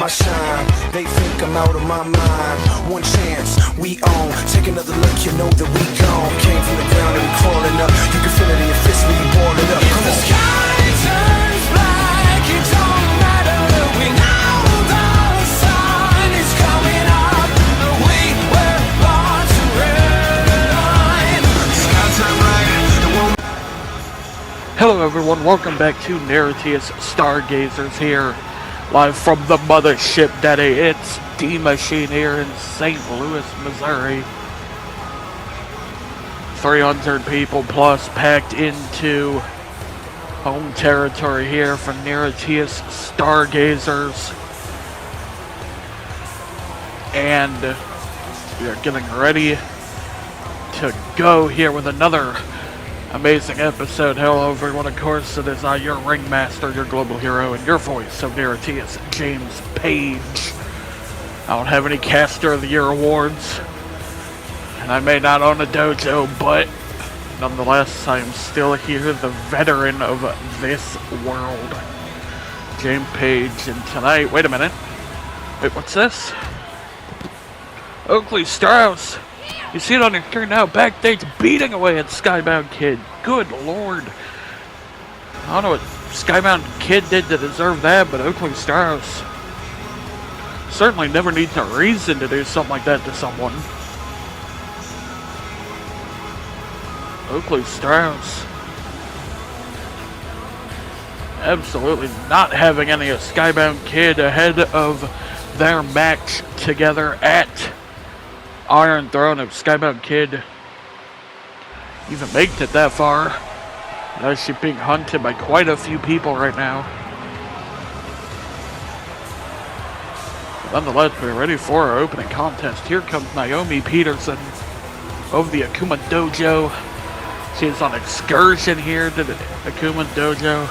Shine. They think I'm out of my mind. One chance, we own. Take another look, you know that we gone. Came from the ground and we crawling up. You can feel it in your fist when you balling up. If the sky turns black, it don't matter. We know the sun is coming up. We were born to red. Sky turn black. Hello everyone, welcome back to NIRATIAS STARGAZERS here. Live from the mothership daddy, it's D-Machine here in St. Louis, Missouri. 300 people plus packed into home territory here for NIRATIAS STARGAZERS. And we are getting ready to go here with another amazing episode. Hello everyone, of course it is I, your ringmaster, your global hero, and your voice of NIRATIAS, James Page. I don't have any Caster of the Year awards, and I may not own a dojo, but nonetheless I am still here, the veteran of this world, James Page. And tonight, wait a minute, wait, what's this? Oakley Strauss. You see it on your screen now, backstage beating away at Skybound Kid. Good lord. I don't know what Skybound Kid did to deserve that, but Oakley Strauss certainly never needs a reason to do something like that to someone. Oakley Strauss absolutely not having any of Skybound Kid ahead of their match together at Iron Throne. Of Skybound Kid even makes it that far, as she's being hunted by quite a few people right now. But nonetheless, we're ready for our opening contest. Here comes Nyomi Peterson of the Akuma Dojo. She is on excursion here to the Akuma Dojo.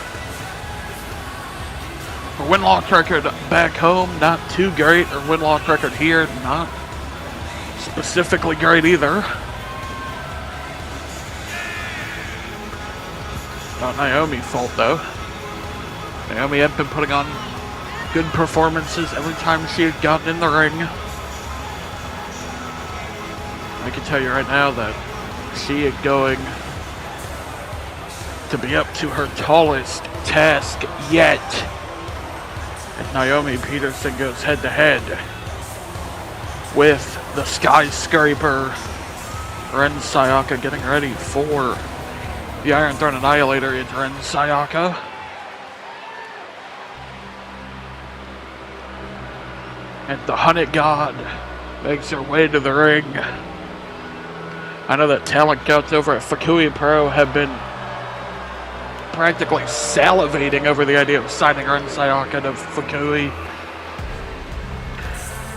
Her win-loss record back home, not too great. Her win-loss record here, not specifically great either. Not Nyomi's fault though. Nyomi had been putting on good performances every time she had gotten in the ring. I can tell you right now that she is going to be up to her tallest task yet. And Nyomi Peterson goes head to head with the skyscraper Ren Sayaka, getting ready for the Iron Throne Annihilator. It's Ren Sayaka. And the Hunnit God makes her way to the ring. I know that talent scouts over at Fukui Pro have been practically salivating over the idea of signing Ren Sayaka to Fukui.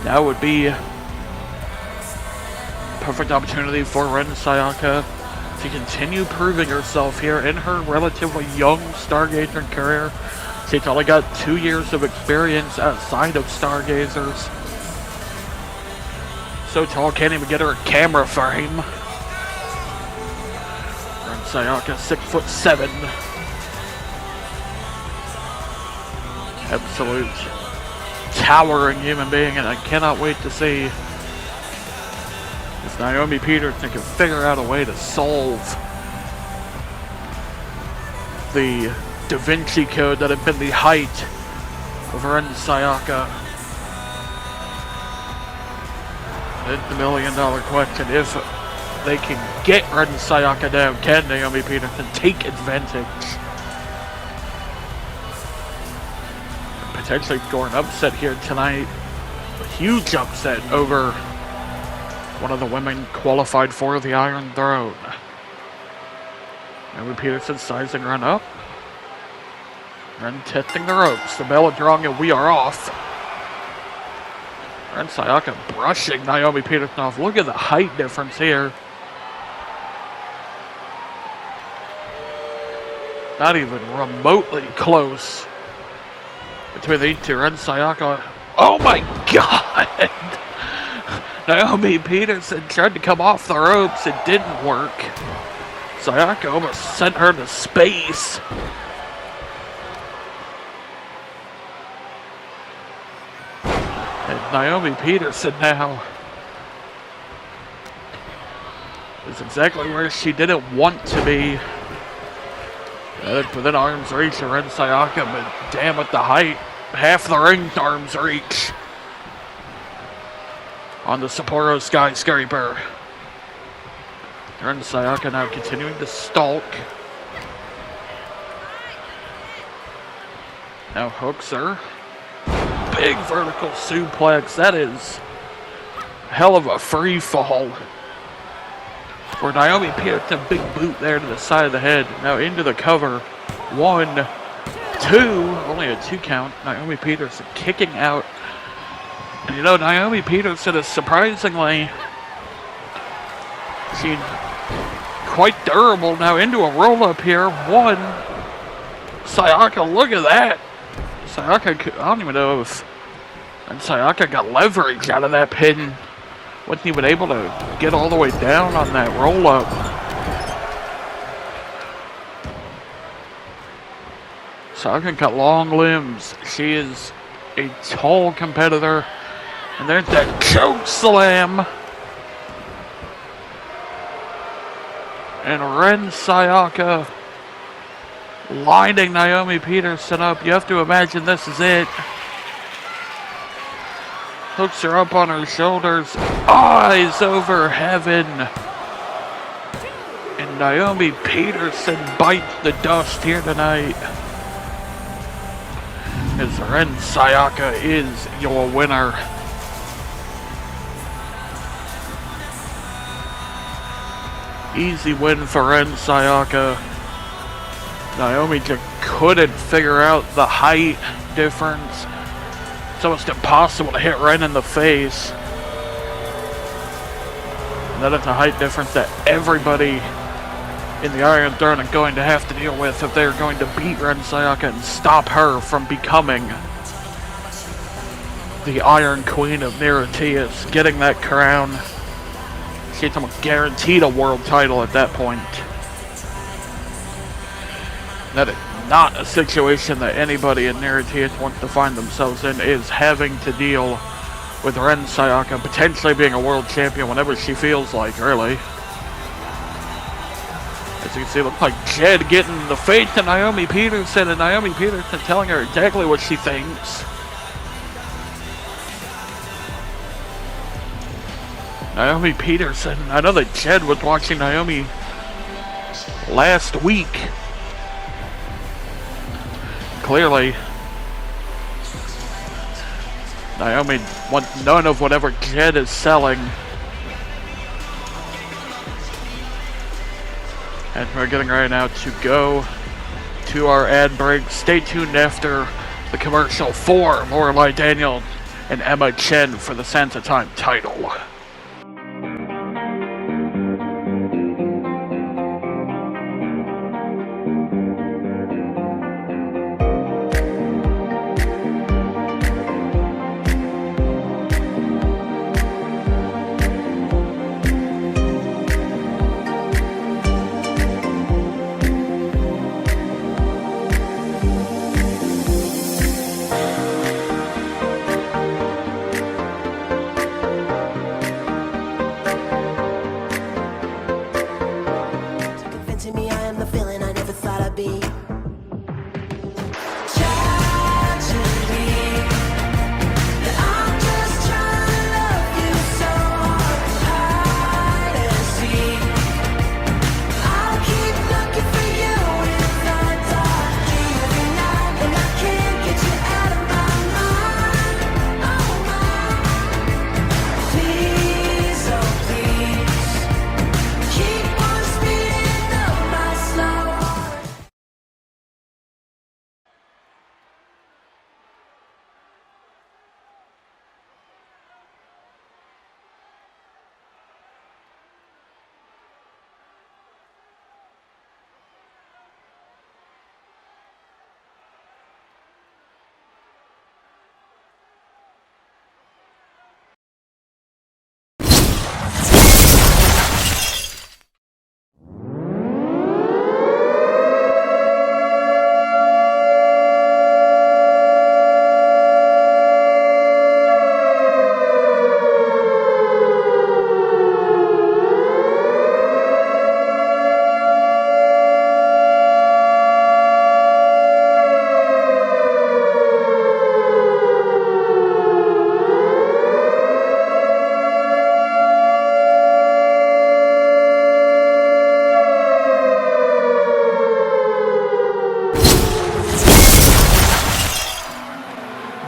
Now would be perfect opportunity for Ren Sayaka to continue proving herself here in her relatively young Stargazer career. She's only got 2 years of experience outside of Stargazers. So tall, can't even get her a camera frame. Ren Sayaka, 6'7". Absolute towering human being, and I cannot wait to see if Nyomi Peterson can figure out a way to solve the Da Vinci Code that had been the height of Ren Sayaka. It's the million-dollar question. If they can get Ren Sayaka down, can Nyomi Peterson take advantage? Potentially score an upset here tonight. A huge upset over one of the women qualified for the Iron Throne. Nyomi Peterson sizing Ren up. Ren testing the ropes. The bell is rung and we are off. Ren Sayaka brushing Nyomi Peterson off. Look at the height difference here. Not even remotely close between these two. Ren Sayaka Oh my god! Naomi Peterson tried to come off the ropes. It didn't work. Sayaka almost sent her to space. And Naomi Peterson now is exactly where she didn't want to be. Within arm's reach of Ren Sayaka, but damn with the height. Half the ring's arm's reach. On the Sapporo skyscraper. Ren Sayaka now continuing to stalk. Now hooks her. Big vertical suplex. That is a hell of a free fall. For Naomi Peterson, a big boot there to the side of the head. Now into the cover. 1, 2. Only a 2 count. Naomi Peterson kicking out. And you know, Naomi Peterson is surprisingly, she's quite durable. Now into a roll-up here. 1. Sayaka, look at that. Sayaka, I don't even know if... And Sayaka got leverage out of that pin. Wasn't even able to get all the way down on that roll-up. Sayaka got long limbs. She is a tall competitor. And there's that choke slam. And Ren Sayaka lining Naomi Peterson up. You have to imagine this is it. Hooks her up on her shoulders. Eyes over heaven. And Naomi Peterson bites the dust here tonight. As Ren Sayaka is your winner. Easy win for Ren Sayaka. Naomi just couldn't figure out the height difference. It's almost impossible to hit Ren in the face. And that is a height difference that everybody in the Iron Throne are going to have to deal with if they're going to beat Ren Sayaka and stop her from becoming the Iron Queen of NIRATIAS, getting that crown. She's almost guaranteed a world title at that point. That is not a situation that anybody in NIRATIAS wants to find themselves in, is having to deal with Ren Sayaka potentially being a world champion whenever she feels like, really. As you can see, it looks like Jed getting the face to Naomi Peterson, and Naomi Peterson telling her exactly what she thinks. Naomi Peterson, I know that Jed was watching Naomi last week. Clearly, Naomi wants none of whatever Jed is selling. And we're getting ready now to go to our ad break. Stay tuned after the commercial for Lorelei Daniel and Emma Chen for the Sands of Time title.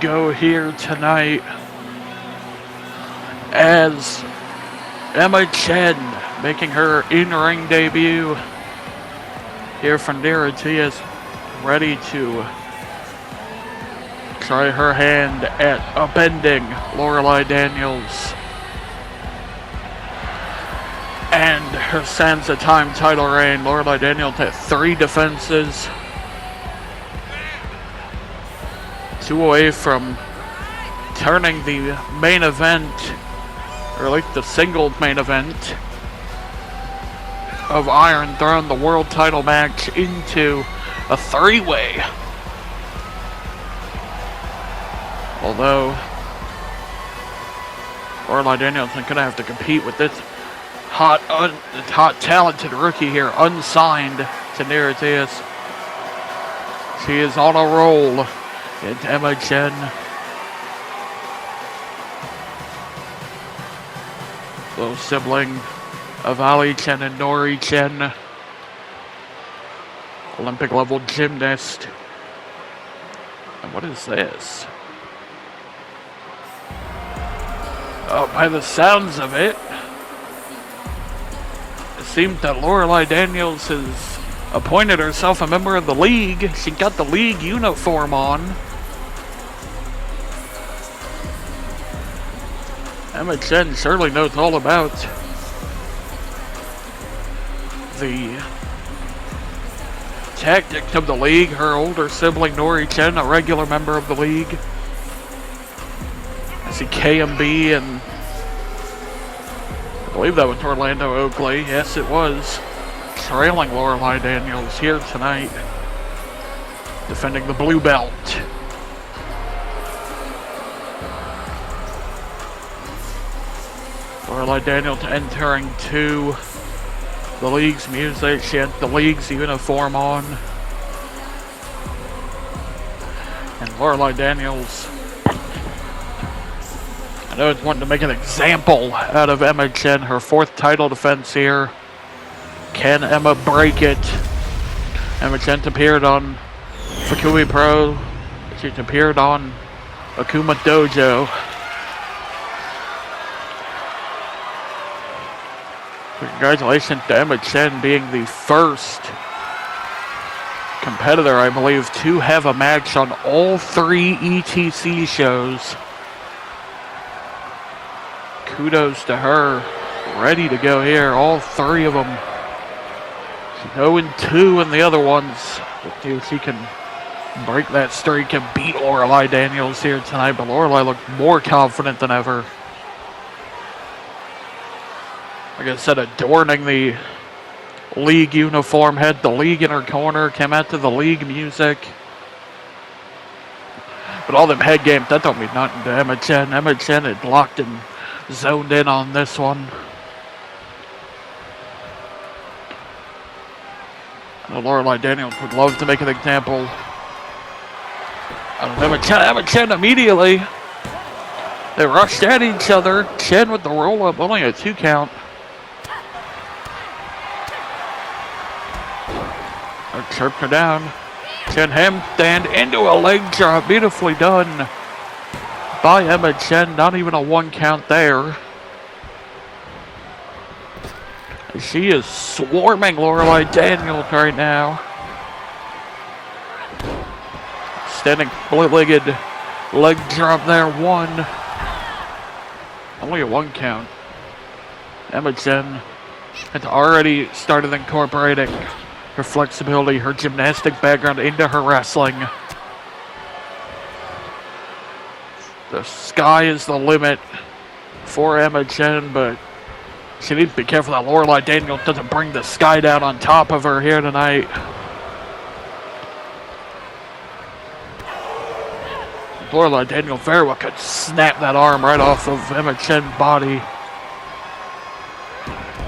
go here tonight as Emma Chen making her in-ring debut here from NIRATIAS, ready to try her hand at upending Lorelei Daniels and her Sansa Time title reign. Lorelei Daniels had 3 defenses, 2 away from turning the main event, or at least the singles main event of Iron Throne, the world title match, into a 3-way. Although Lorelei Daniels is going to have to compete with this hot, talented rookie here, unsigned to NIRATIAS. She is on a roll. It's Emma Chen. Little sibling of Ali Chen and Nori Chen. Olympic level gymnast. And what is this? Oh, by the sounds of it, it seems that Lorelei Daniels has appointed herself a member of the league. She got the league uniform on. Emma Chen surely knows all about the tactics of the league. Her older sibling Nori Chen, a regular member of the league. I see KMB and I believe that was Orlando Oakley. Yes, it was. Trailing Lorelei Daniels here tonight, defending the blue belt. Lorelei Daniels entering to the league's music. She had the league's uniform on. And Lorelei Daniels, I know it's wanting to make an example out of Emma Chen, her 4th title defense here. Can Emma break it? Emma Chen appeared on Fukui Pro. She appeared on Akuma Dojo. Congratulations to Emma Chen being the first competitor, I believe, to have a match on all 3 ETC shows. Kudos to her. Ready to go here, all 3 of them. 0-2 in the other ones. Let's see if she can break that streak and beat Lorelei Daniels here tonight. But Lorelei looked more confident than ever. Like I said, adorning the league uniform, had the league in her corner, came out to the league music. But all them head games, that don't mean nothing to Emma Chen. Emma Chen had locked and zoned in on this one. I know Lorelei Daniels would love to make an example out of Emma Chen. Emma Chen immediately, they rushed at each other. Chen with the roll-up, only a 2 count. Chirped her down. Chen handstand into a leg drop. Beautifully done by Emma Chen. Not even a 1 count there. She is swarming Lorelei Daniels right now. Standing split-legged leg drop there. 1. Only a 1 count. Emma Chen has already started incorporating her flexibility, her gymnastic background into her wrestling. The sky is the limit for Emma Chen, but she needs to be careful that Lorelei Daniels doesn't bring the sky down on top of her here tonight. Lorelei Daniels very well could snap that arm right off of Emma Chen's body.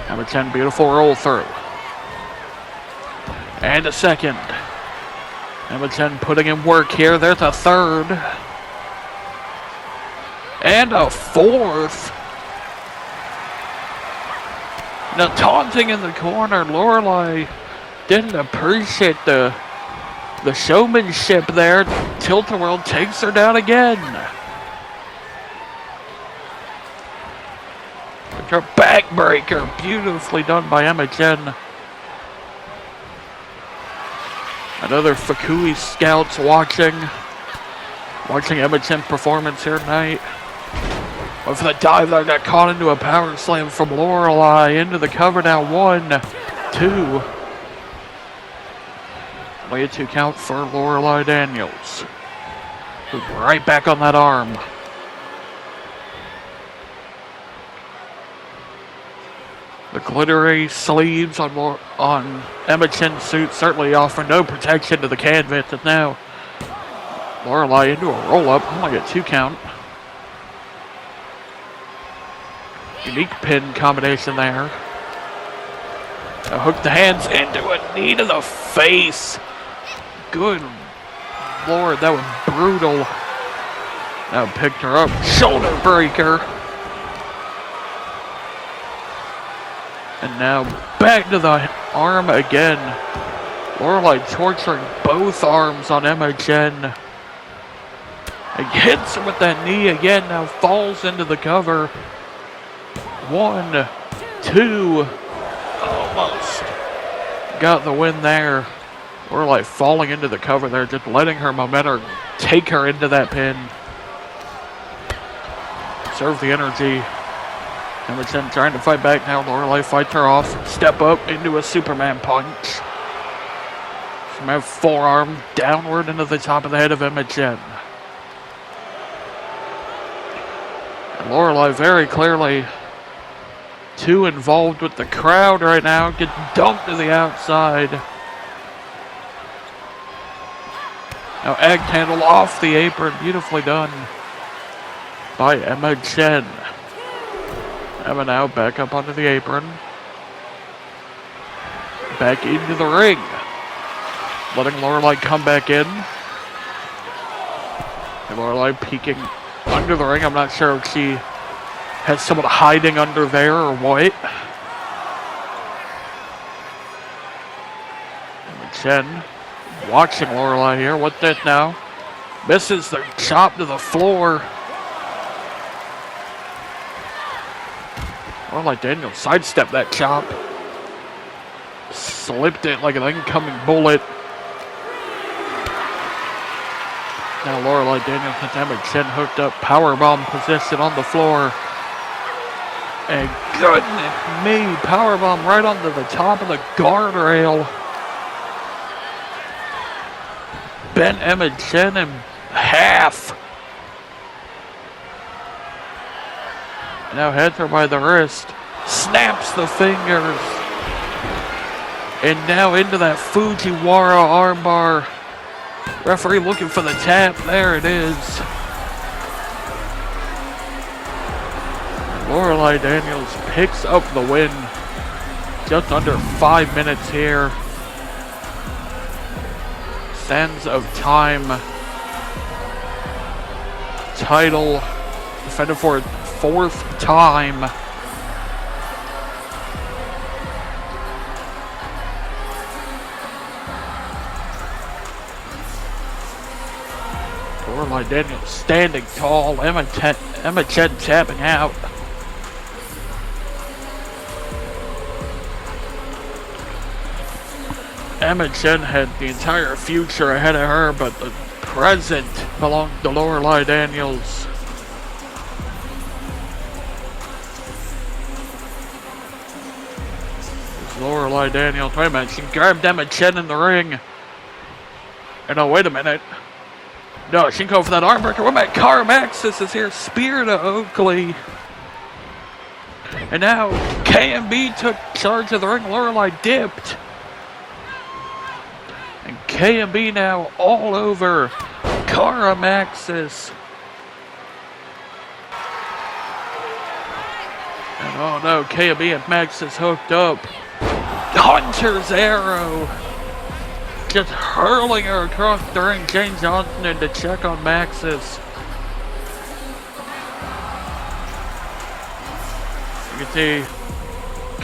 Emma Chen, beautiful roll through. And a 2nd. Emma Chen putting in work here. There's a 3rd. And a 4th. Now taunting in the corner. Lorelei didn't appreciate the The showmanship there. Tilt-a-whirl takes her down again. Her backbreaker, beautifully done by Emma Chen. Another Fukui scouts watching Emma Chen performance here tonight. Went for the dive there, got caught into a power slam from Lorelei. Into the cover now, 1, 2. Only a 2 count for Lorelei Daniels. Right back on that arm. The glittery sleeves on Emma Chen's suit certainly offer no protection to the canvas. And now Lorelei into a roll-up. Only a 2 count. Unique pin combination there. Now hook the hands into a knee to the face. Good Lord, that was brutal. Now picked her up. Shoulder breaker. And now back to the arm again. Lorelei torturing both arms on Emma Chen. And hits her with that knee again. Now falls into the cover. 1, 2. Almost got the win there. Lorelei falling into the cover there. Just letting her momentum take her into that pin. Conserve the energy. Emma Chen trying to fight back now. Lorelei fights her off. Step up into a Superman punch. Superman forearm downward into the top of the head of Emma Chen. And Lorelei very clearly too involved with the crowd right now. Gets dumped to the outside. Now egg handle off the apron. Beautifully done by Emma Chen. Emma now back up onto the apron. Back into the ring. Letting Lorelei come back in. And Lorelei peeking under the ring. I'm not sure if she has someone hiding under there or what. Emma Chen watching Lorelei here. What's that now? Misses the chop to the floor. Lorelei Daniels sidestepped that chop. Slipped it like an incoming bullet. Now Lorelei Daniels has Emma Chen hooked up. Powerbomb position on the floor. And goodness me, powerbomb right onto the top of the guardrail. Bent Emma Chen in half. Now heads her by the wrist. Snaps the fingers. And now into that Fujiwara armbar. Referee looking for the tap. There it is. Lorelei Daniels picks up the win. Just under 5 minutes here. Sands of Time. Title defended for 4th time. Lorelei Daniels standing tall. Emma Chen tapping out. Emma Chen had the entire future ahead of her, but the present belonged to Lorelei Daniels. Lorelei Daniels. Wait a minute, she grabbed Emma Chen in the ring. And oh, wait a minute. No, she can go for that arm breaker. Wait a minute, Carmaxis is here. Spear to Oakley. And now KMB took charge of the ring. Lorelei dipped. And KMB now all over Carmaxis. And oh no, KMB and Maxis hooked up. Hunter's arrow. Just hurling her across the ring. Jane Johnson in to check on Maxis. You can see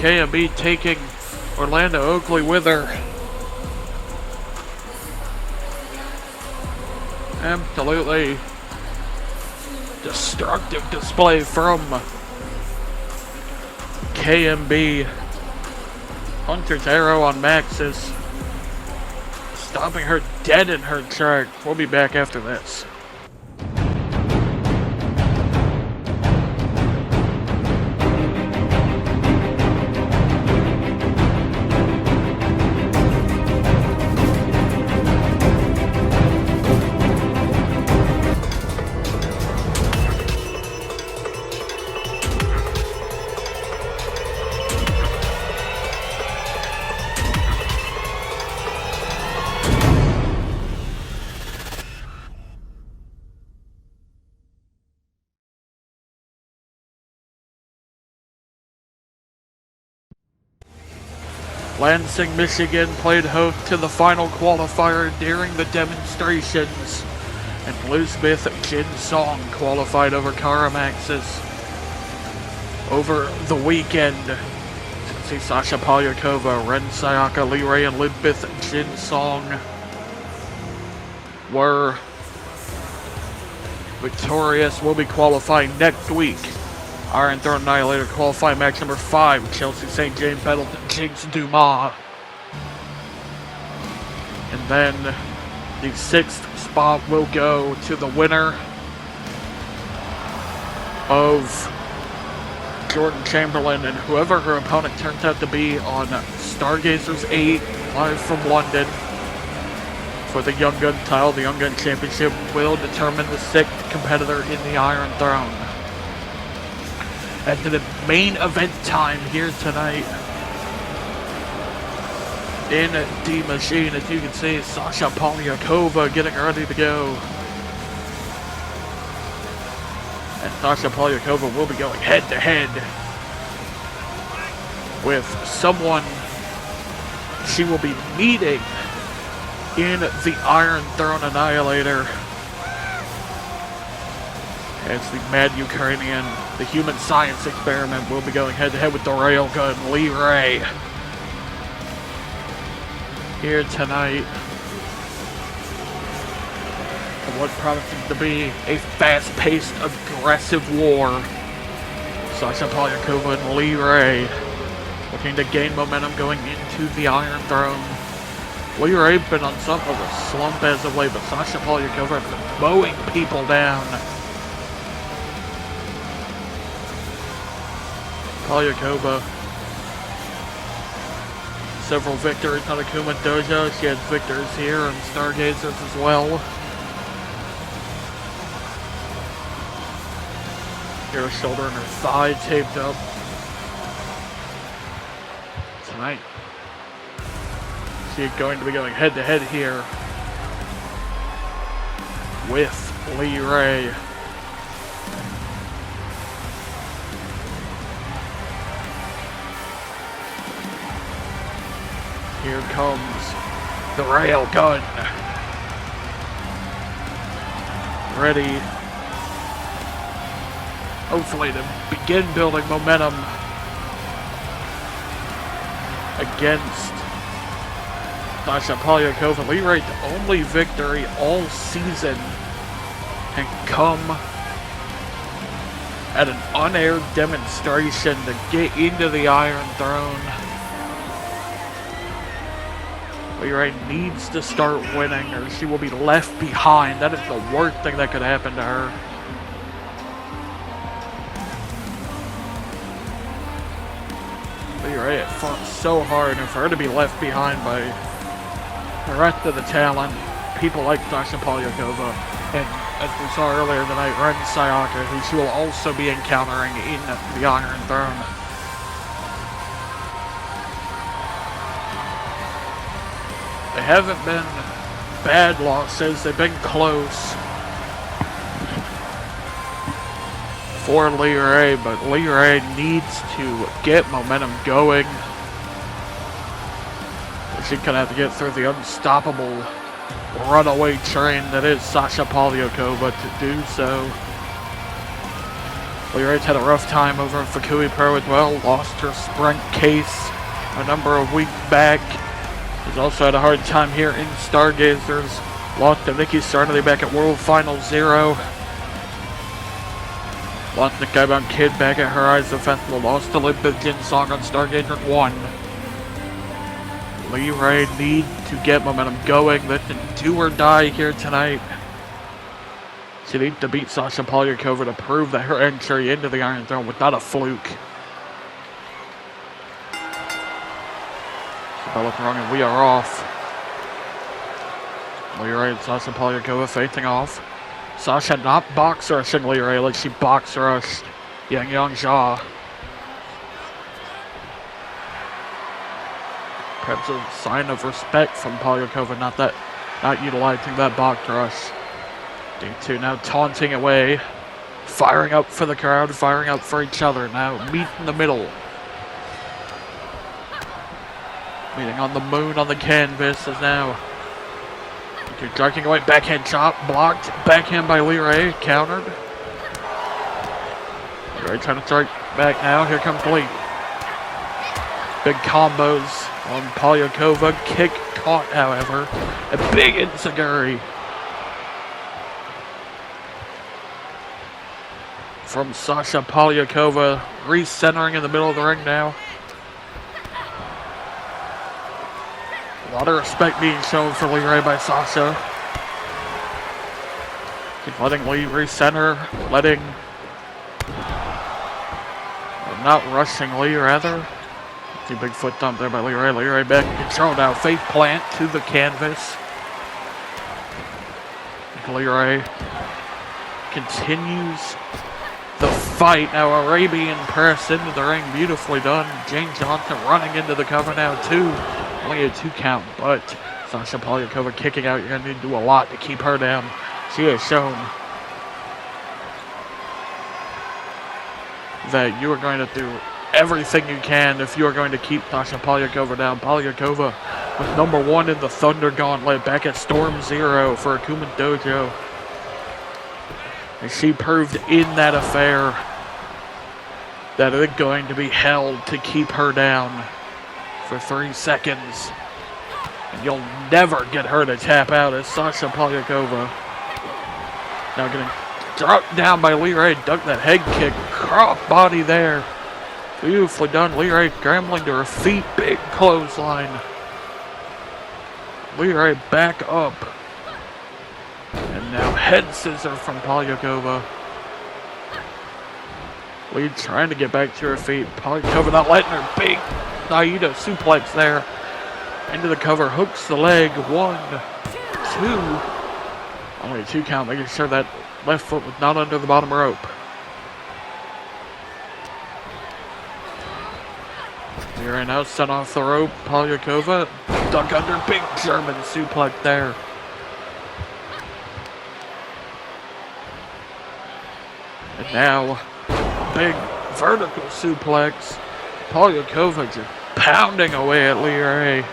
KMB taking Orlando Oakley with her. Absolutely destructive display from KMB. Hunter's arrow on Maxis, stopping her dead in her track. We'll be back after this. Lansing, Michigan played host to the final qualifier during the demonstrations, and Bluesmith Jin Song qualified over Karamaxis. Over the weekend, you can see Sasha Polyakova, Ren Sayaka, Lee Ray, and Lisbeth Jin Song were victorious. Will be qualifying next week. Iron Throne Annihilator qualifying match number 5, Chelsea St. James Pendleton, Jinx Dumas. And then the 6th spot will go to the winner of Jordan Chamberlain and whoever her opponent turns out to be on Stargazers 8, live from London. For the Young Gun title, the Young Gun Championship will determine the 6th competitor in the Iron Throne. And to the main event time here tonight in the machine, as you can see, Sasha Polyakova getting ready to go. And Sasha Polyakova will be going head to head with someone she will be meeting in the Iron Throne Annihilator. As the mad Ukrainian, the human science experiment, will be going head to head with the railgun Lee Ray. Here tonight, in what promises to be a fast-paced, aggressive war. Sasha Polyakova and Lee Ray looking to gain momentum going into the Iron Throne. Lee Ray's been on something of a slump as of late, but Sasha Polyakova has been mowing people down. Polyakova, several victories on Akuma Dojo. She had victories here on Stargazers as well. Here, her shoulder and her thigh taped up. Tonight, she's going to be going head to head here with Lee Ray. Here comes the rail gun. Ready, hopefully, to begin building momentum against Sasha Polyakova. Lee Ray's only victory all season can come at an unaired demonstration to get into the Iron Throne. Lee Ray needs to start winning or she will be left behind. That is the worst thing that could happen to her. Lee Ray had fought so hard, and for her to be left behind by the rest of the talent, people like Sasha Polyakova, and as we saw earlier tonight, Ren Sayaka, who she will also be encountering in the Iron Throne. They haven't been bad losses, they've been close for Lee Ray, but Lee Ray needs to get momentum going. She's gonna have to get through the unstoppable runaway train that is Sasha Polyakova to do so. Lee Ray's had a rough time over in Fukui Pro as well, lost her sprint case a number of weeks back. She's also had a hard time here in Stargazers. Lost to Nikki Sternity back at World Final 0. Lost to Skybound Kid back at Horizon Festival. Lost to Olympic Jin Song on Stargazer 1. Lee Ray need to get momentum going. This is do or die here tonight. She needs to beat Sasha Polyakova to prove that her entry into the Iron Throne was not a fluke. Bella wrong and we are off. Lee Ray and Sasha Polyakova facing off. Sasha not box rushing Lee Ray like she box rushed Yang Jia. Perhaps a sign of respect from Polyakova, not utilizing that box rush. D2 now taunting away, firing up for the crowd, firing up for each other. Now meet in the middle. Meeting on the moon on the canvas is now striking away, backhand chop, blocked, backhand by Lee Ray, countered. Lee Ray trying to strike back now, here comes Lee. Big combos on Polyakova, kick caught however, a big enziguri from Sasha Polyakova, recentering in the middle of the ring now. A lot of respect being shown for Lee Ray by Sasha. Keep letting Lee recenter, not rushing Lee rather. See big foot dump there by Lee Ray. Lee Ray back in control now. Face plant to the canvas. Lee Ray continues the fight. Now Arabian press into the ring. Beautifully done. James Johnson running into the cover now too. Only a 2 count, but Sasha Polyakova kicking out. You're going to need to do a lot to keep her down. She has shown that you are going to do everything you can if you are going to keep Sasha Polyakova down. Polyakova was #1 in the Thunder Gauntlet back at Storm Zero for Akuma Dojo. And she proved in that affair that it's going to be held to keep her down for 3 seconds. And you'll never get her to tap out as Sasha Polyakova. Now getting dropped down by Lee Ray, ducked that head kick, cross body there. Beautifully done. Lee Ray scrambling to her feet, big clothesline. Lee Ray back up. And now head scissor from Polyakova. Lee trying to get back to her feet. Polyakova not letting her. Big Naida suplex there. Into the cover, hooks the leg. 1, 2. Only a 2 count, making sure that left foot was not under the bottom rope. Here now set off the rope. Polyakova duck under, big German suplex there. And now big vertical suplex. Polyakova just pounding away at Lee Ray.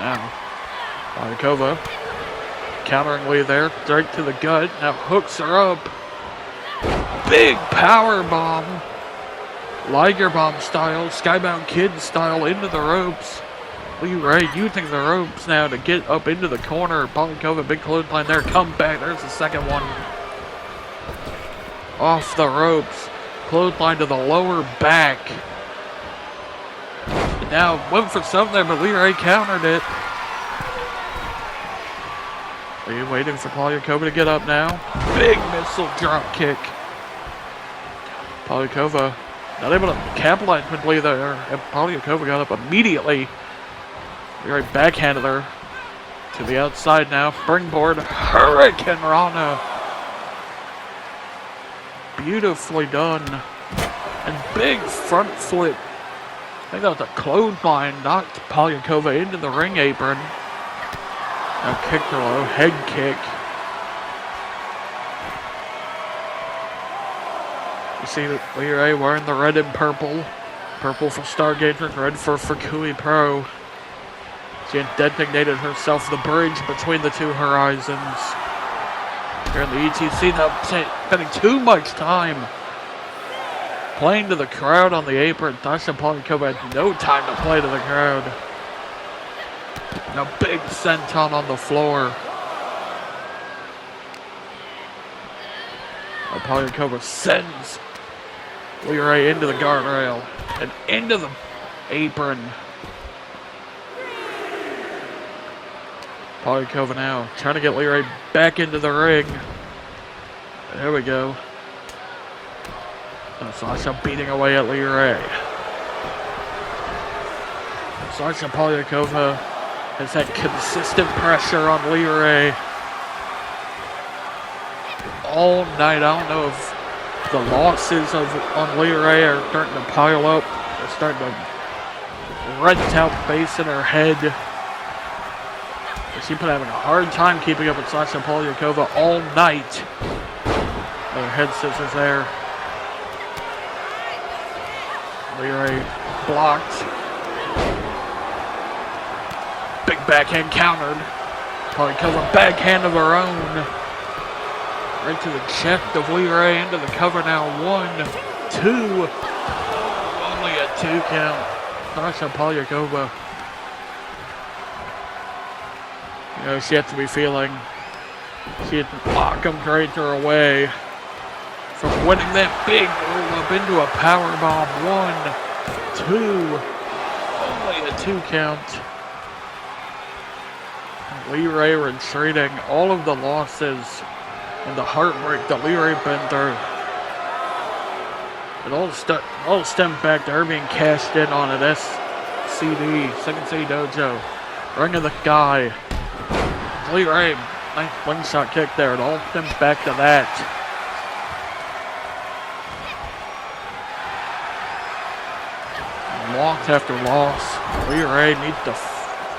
Now Polyakova countering Lee there, straight to the gut. Now hooks her up. Big power bomb. Liger bomb style, Skybound Kid style into the ropes. Lee Ray using the ropes now to get up into the corner. Polyakova, big clothesline there, come back. There's the second one. Off the ropes. Clothesline to the lower back. And now went for something there, but Lee Ray countered it. Lee waiting for Polyakova to get up now. Big missile drop kick. Polyakova not able to capitalize with Lee there. And Polyakova got up immediately. Lee Ray backhanded her to the outside now. Springboard Hurricane Rana. Beautifully done. And big front flip. I think that was a clothesline. Knocked Polyakova into the ring apron. Now kicked her low. Head kick. You see Lee Ray wearing the red and purple. Purple for Stargazers, red for Fukui Pro. She had designated herself the bridge between the two horizons. Here in the ETC, now spending too much time Playing to the crowd on the apron. Sasha Polyakova had no time to play to the crowd. And a big senton on the floor. Polyakova sends Lorelei into the guardrail and into the apron. Polyakova now trying to get Lorelei back into the ring. There we go. Sasha beating away at Lorelei. Sasha Polyakova has had consistent pressure on Lorelei all night. I don't know if the losses on Lorelei are starting to pile up. They're starting to rent out space in her head. She's been having a hard time keeping up with Sasha Polyakova all night. Another head scissors there. Lorelei blocked. Big backhand countered. Polyakova backhand of her own. Right to the chest of Lorelei into the cover now. 1, 2. Only a 2 count. Sasha Polyakova. You know, she has to be feeling she had to lock him right away from winning that big roll up into a power bomb. 1, 2. Only a 2 count. Lorelei retreating. All of the losses and the heartbreak that Lorelei been through. It all stemmed back to her being cashed in on an SCD, Second City Dojo. Ring of the Sky. Lorelei, nice one-shot kick there. It all stems back to that. Loss after loss. Lorelei needs to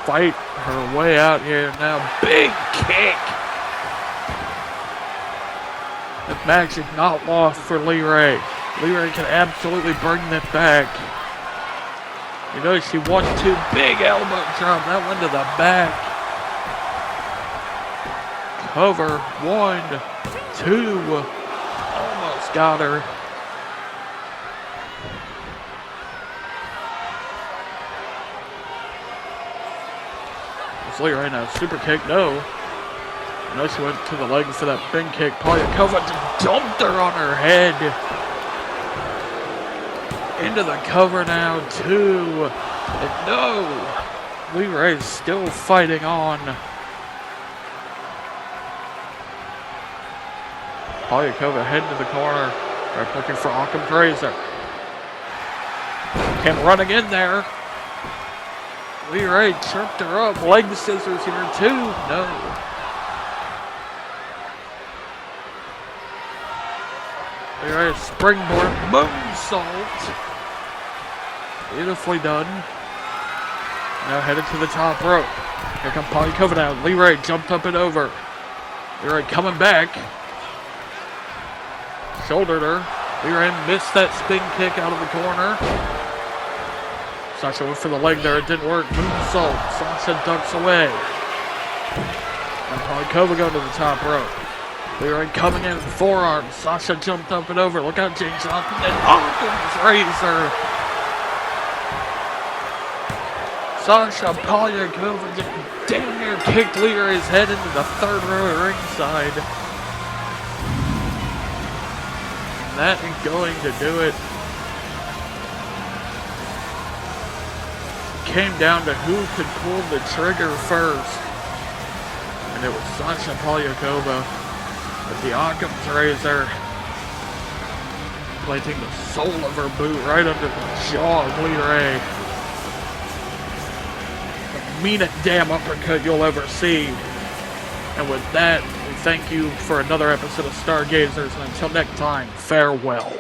fight her way out here now. Big kick. The match is not lost for Lorelei. Lorelei can absolutely bring that back. You know, she won 2 big elbow drop. That one to the back. Cover. 1, 2. Almost got her. It's Lorelei now. Super kick. No. No, she went to the leg for that big kick. Polyakova just dumped her on her head. Into the cover now, 2. And no! Lorelei still fighting on. Polyakova heading to the corner. Right, looking for Occam's razor. Came running in there. Lorelei tripped her up. Leg scissors here, 2. No. Lorelei springboard moonsault. Beautifully done. Now headed to the top rope. Here comes Polyakova now. Lorelei jumped up and over. Lorelei coming back. Shouldered her. Lorelei missed that spin kick out of the corner. Sasha went for the leg there. It didn't work. Moonsault. Sasha ducks away. And Polyakova going to the top rope. Lorelei coming in with forearm. Sasha jumped up and over. Look out, James Johnson. And Occam's razor. Sasha Polyakova just damn near kicked Lorelai's head into the 3rd row ringside. And that is going to do it. It came down to who could pull the trigger first. And it was Sasha Polyakova. With the Occam's razor, planting the sole of her boot right under the jaw of Lorelei. The meanest damn uppercut you'll ever see. And with that, we thank you for another episode of Stargazers, and until next time, farewell.